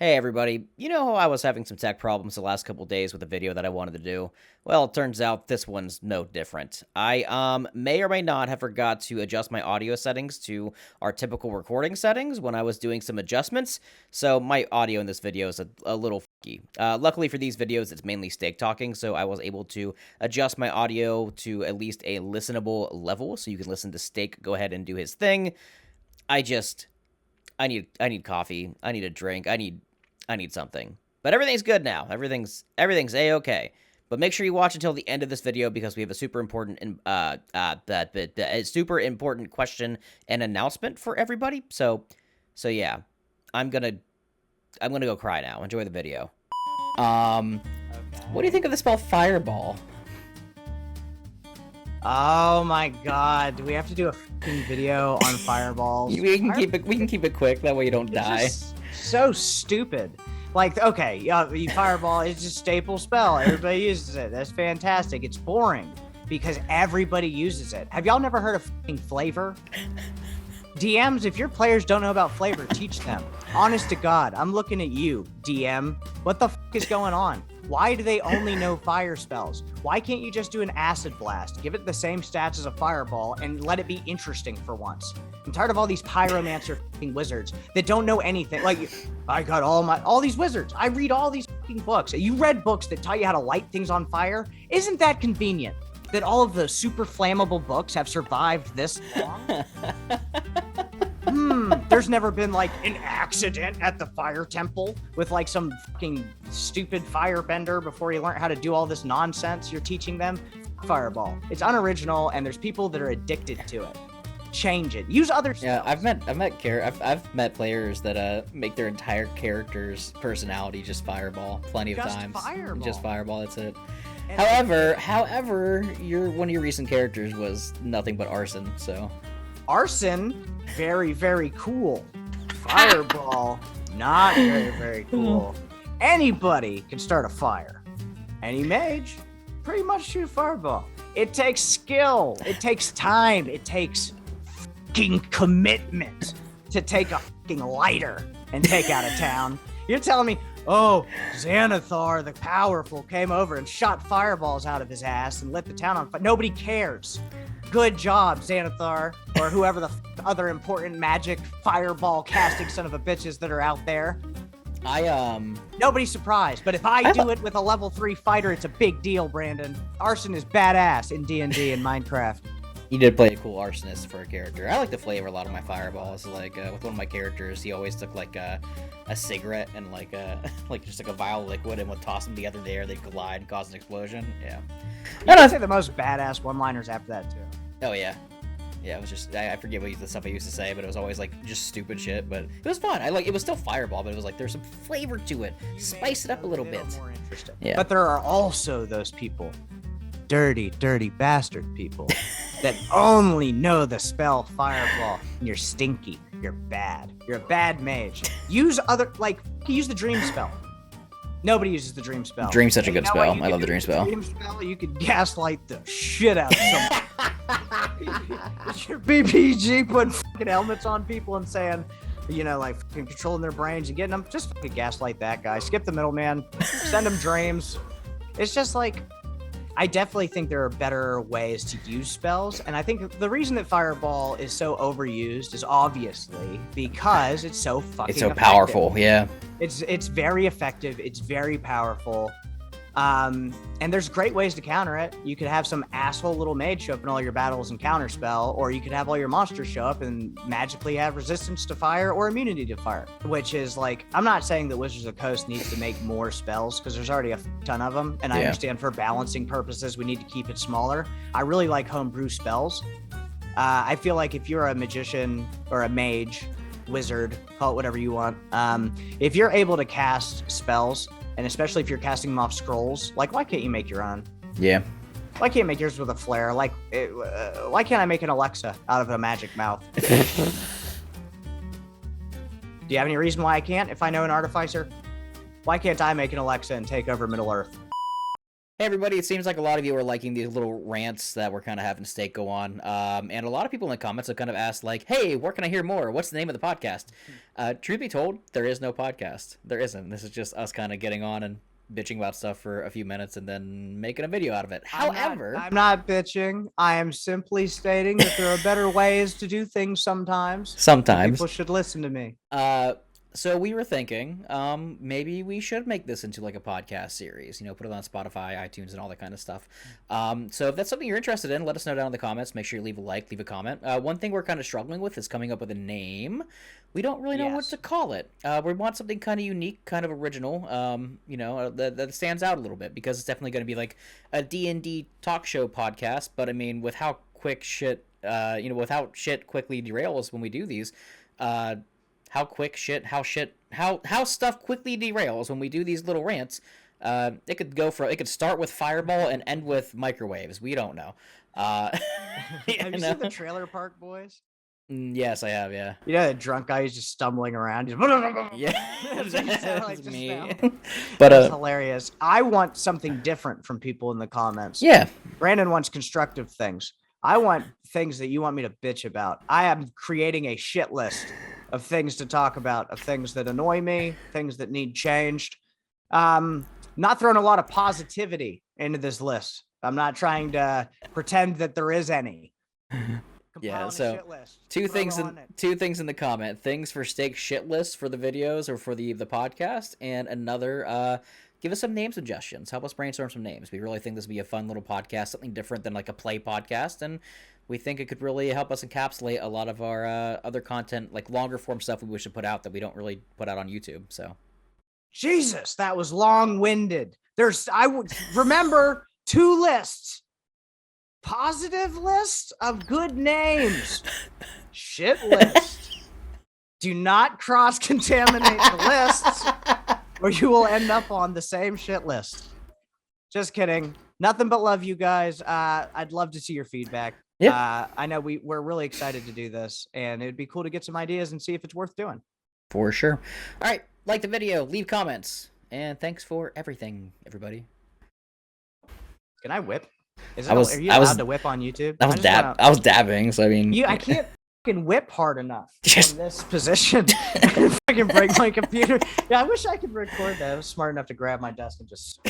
Hey everybody, you know how I was having some tech problems the last couple days with a video that I wanted to do? Well, it turns out this one's no different. I may or may not have forgot to adjust my audio settings to our typical recording settings when I was doing some adjustments, so my audio in this video is a little funky. Luckily for these videos, it's mainly steak talking, so I was able to adjust my audio to at least a listenable level, so you can listen to Steak go ahead and do his thing. I need coffee. I need a drink. I need something. But everything's good now. Everything's a-okay. But make sure you watch until the end of this video because we have a super important super important question and announcement for everybody. So yeah. I'm gonna go cry now. Enjoy the video. Okay. What do you think of the spell Fireball? Oh my god, do we have to do a fucking video on fireballs? We can keep it quick, that way you don't die. Just so stupid. Like, okay, fireball is a staple spell. Everybody uses it. That's fantastic. It's boring because everybody uses it. Have y'all never heard of fucking flavor? DMs, if your players don't know about flavor, teach them. Honest to God, I'm looking at you, DM. What the fuck is going on? Why do they only know fire spells? Why can't you just do an acid blast? Give it the same stats as a fireball and let it be interesting for once. I'm tired of all these pyromancer fucking wizards that don't know anything. Like, I got all these wizards. I read all these fucking books. You read books that tell you how to light things on fire? Isn't that convenient that all of the super flammable books have survived this long? There's never been like an accident at the fire temple with like some fucking stupid firebender before you learn how to do all this nonsense you're teaching them. Fireball. It's unoriginal and there's people that are addicted to it. Change it. Use other Yeah, spells. I've met players that make their entire character's personality just Fireball plenty of Just times. Fireball. Just Fireball, that's it. And However, one of your recent characters was nothing but Arson, so Arson, very, very cool. Fireball, not very, very cool. Anybody can start a fire. Any mage, pretty much shoot a fireball. It takes skill. It takes time. It takes fucking commitment to take a fucking lighter and take out a town. You're telling me, oh, Xanathar the Powerful came over and shot fireballs out of his ass and lit the town on fire. Nobody cares. Good job, Xanathar, or whoever the other important magic fireball casting son of a bitches that are out there. Nobody's surprised, but if I do it with a level 3 fighter, it's a big deal, Brandon. Arson is badass in D&D and Minecraft. you did play a cool arsonist for a character. I like to flavor a lot of my fireballs. Like with one of my characters, he always took like a cigarette and like just like a vial of liquid and would toss them together there. They'd collide and cause an explosion. Yeah. You can say the most badass one-liners after that too. Oh yeah. Yeah, it was just I forget the stuff I used to say, but it was always like just stupid shit. But it was fun. It was still Fireball, but it was like there's some flavor to it. Spice it up a little bit. More interesting. Yeah. But there are also those people, dirty, dirty bastard people, that only know the spell Fireball. And you're stinky. You're bad. You're a bad mage. Use use the dream spell. Nobody uses the dream spell. Dream's such a good spell. I love the dream with spell. Dream spell, you could gaslight the shit out of someone. Your BPG putting fucking helmets on people and saying, like fucking controlling their brains and getting them. Just fucking gaslight that guy. Skip the middleman. Send them dreams. It's just like, I definitely think there are better ways to use spells, and I think the reason that Fireball is so overused is obviously because it's so fucking It's so effective. powerful, yeah. It's very effective. It's very powerful. And there's great ways to counter it. You could have some asshole little mage show up in all your battles and counter spell, or you could have all your monsters show up and magically have resistance to fire or immunity to fire, which is like, I'm not saying that Wizards of the Coast needs to make more spells because there's already a ton of them. And I understand for balancing purposes, we need to keep it smaller. I really like homebrew spells. I feel like if you're a magician or a mage, wizard, call it whatever you want. If you're able to cast spells, and especially if you're casting them off scrolls, like, why can't you make your own? Yeah. Why can't you make yours with a flare? Like, why can't I make an Alexa out of a magic mouth? Do you have any reason why I can't if I know an artificer? Why can't I make an Alexa and take over Middle Earth? Hey everybody, it seems like a lot of you are liking these little rants that we're kind of having Steak go on. And a lot of people in the comments have kind of asked like, hey, where can I hear more? What's the name of the podcast? Truth be told, there is no podcast. There isn't. This is just us kind of getting on and bitching about stuff for a few minutes and then making a video out of it. However, I'm not bitching. I am simply stating that there are better ways to do things sometimes. sometimes. People should listen to me. So we were thinking, maybe we should make this into like a podcast series, put it on Spotify, iTunes, and all that kind of stuff. So if that's something you're interested in, let us know down in the comments. Make sure you leave a like, leave a comment. One thing we're kind of struggling with is coming up with a name. We don't really know what to call it. We want something kind of unique, kind of original, that stands out a little bit, because it's definitely going to be like a D&D talk show podcast. But I mean, with how quick shit, with how shit quickly derails when we do these, how stuff quickly derails when we do these little rants. It could start with Fireball and end with microwaves. We don't know. Have you seen the Trailer Park Boys? Yes, I have. Yeah. You know, the drunk guy who's just stumbling around. Yeah, that's me. But it's hilarious. I want something different from people in the comments. Yeah. Brandon wants constructive things. I want things that you want me to bitch about. I am creating a shit list of things to talk about, of things that annoy me, things that need changed. Not throwing a lot of positivity into this list. I'm not trying to pretend that there is any. Yeah, so two things in the comment. Things for Steak shit list for the videos or for the podcast, and another give us some name suggestions. Help us brainstorm some names. We really think this would be a fun little podcast, something different than like a play podcast, and we think it could really help us encapsulate a lot of our other content, like longer form stuff we wish to put out that we don't really put out on YouTube. So, Jesus, that was long-winded. I would remember 2 lists. Positive list of good names. Shit list. Do not cross-contaminate the lists, or you will end up on the same shit list. Just kidding. Nothing but love, you guys. I'd love to see your feedback. Yeah. I know we're really excited to do this, and it'd be cool to get some ideas and see if it's worth doing. For sure. All right, like the video, leave comments, and thanks for everything, everybody. Can I whip? Are you allowed to whip on YouTube? I was dabbing, so I mean, I can't fucking whip hard enough from this position. I can break my computer. Yeah, I wish I could record that. I was smart enough to grab my desk and just.